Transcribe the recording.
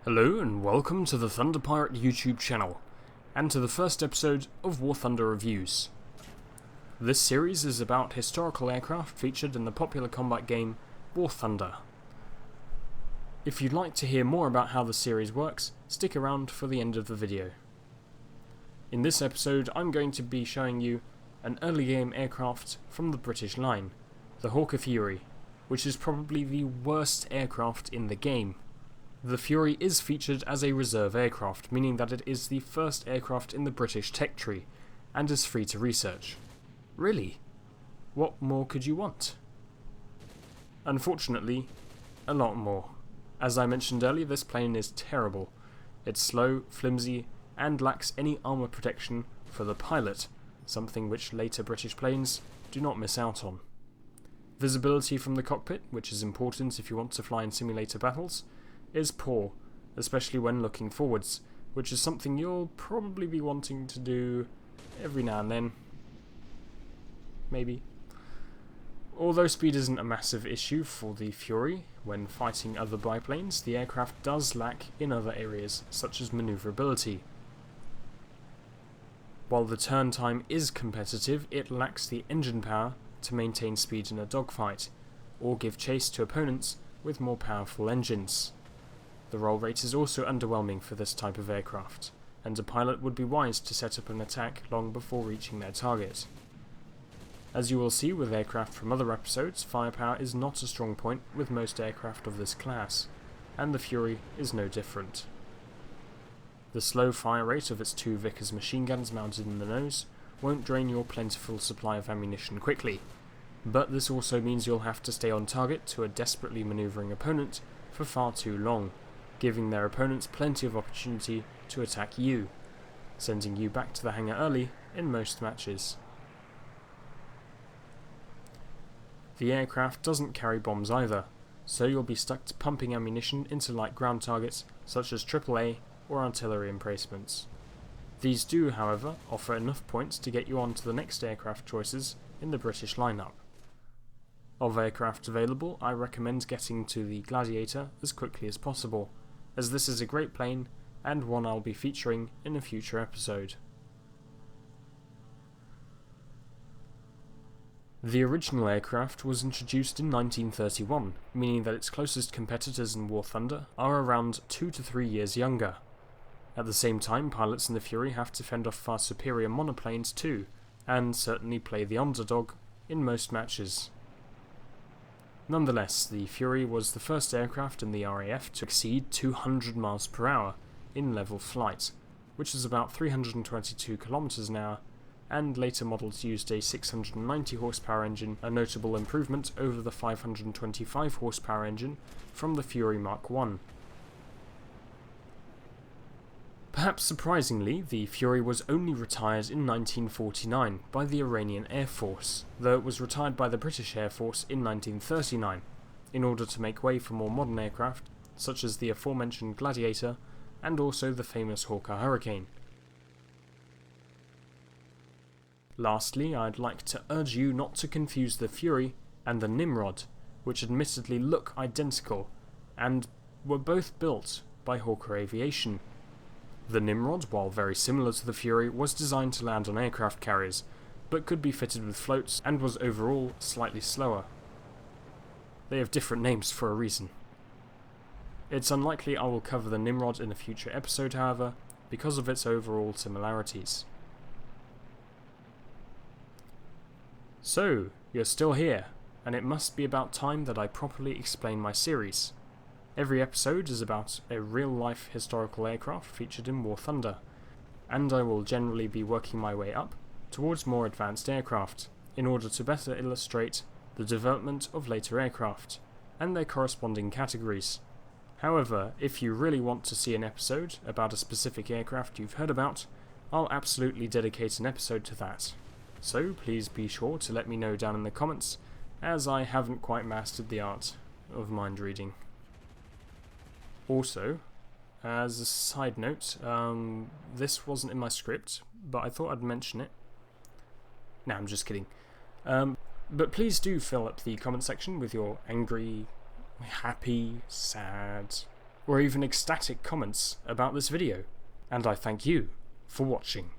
Hello and welcome to the ThunderPirate YouTube channel, and to the first episode of War Thunder Reviews. This series is about historical aircraft featured in the popular combat game War Thunder. If you'd like to hear more about how the series works, stick around for the end of the video. In this episode I'm going to be showing you an early game aircraft from the British line, the Hawker Fury, which is probably the worst aircraft in the game. The Fury is featured as a reserve aircraft, meaning that it is the first aircraft in the British tech tree, and is free to research. Really? What more could you want? Unfortunately, a lot more. As I mentioned earlier, this plane is terrible. It's slow, flimsy, and lacks any armour protection for the pilot, something which later British planes do not miss out on. Visibility from the cockpit, which is important if you want to fly in simulator battles, is poor, especially when looking forwards, which is something you'll probably be wanting to do every now and then. Maybe. Although speed isn't a massive issue for the Fury, when fighting other biplanes, the aircraft does lack in other areas, such as manoeuvrability. While the turn time is competitive, it lacks the engine power to maintain speed in a dogfight, or give chase to opponents with more powerful engines. The roll rate is also underwhelming for this type of aircraft, and a pilot would be wise to set up an attack long before reaching their target. As you will see with aircraft from other episodes, firepower is not a strong point with most aircraft of this class, and the Fury is no different. The slow fire rate of its two Vickers machine guns mounted in the nose won't drain your plentiful supply of ammunition quickly, but this also means you'll have to stay on target to a desperately manoeuvring opponent for far too long, giving their opponents plenty of opportunity to attack you, sending you back to the hangar early in most matches. The aircraft doesn't carry bombs either, so you'll be stuck to pumping ammunition into light ground targets such as AAA or artillery emplacements. These do, however, offer enough points to get you on to the next aircraft choices in the British lineup. Of aircraft available, I recommend getting to the Gladiator as quickly as possible, as this is a great plane and one I'll be featuring in a future episode. The original aircraft was introduced in 1931, meaning that its closest competitors in War Thunder are around 2 to 3 years younger. At the same time, pilots in the Fury have to fend off far superior monoplanes too, and certainly play the underdog in most matches. Nonetheless, the Fury was the first aircraft in the RAF to exceed 200 miles per hour in level flight, which is about 322 kilometers an hour, and later models used a 690 horsepower engine, a notable improvement over the 525 horsepower engine from the Fury Mark I. Perhaps surprisingly, the Fury was only retired in 1949 by the Iranian Air Force, though it was retired by the British Air Force in 1939, in order to make way for more modern aircraft, such as the aforementioned Gladiator, and also the famous Hawker Hurricane. Lastly, I'd like to urge you not to confuse the Fury and the Nimrod, which admittedly look identical, and were both built by Hawker Aviation. The Nimrod, while very similar to the Fury, was designed to land on aircraft carriers, but could be fitted with floats and was overall slightly slower. They have different names for a reason. It's unlikely I will cover the Nimrod in a future episode, however, because of its overall similarities. So, you're still here, and it must be about time that I properly explain my series. Every episode is about a real-life historical aircraft featured in War Thunder, and I will generally be working my way up towards more advanced aircraft, in order to better illustrate the development of later aircraft, and their corresponding categories. However, if you really want to see an episode about a specific aircraft you've heard about, I'll absolutely dedicate an episode to that. So please be sure to let me know down in the comments, as I haven't quite mastered the art of mind reading. Also, as a side note, this wasn't in my script, but I thought I'd mention it. No, I'm just kidding. But please do fill up the comment section with your angry, happy, sad, or even ecstatic comments about this video, and I thank you for watching.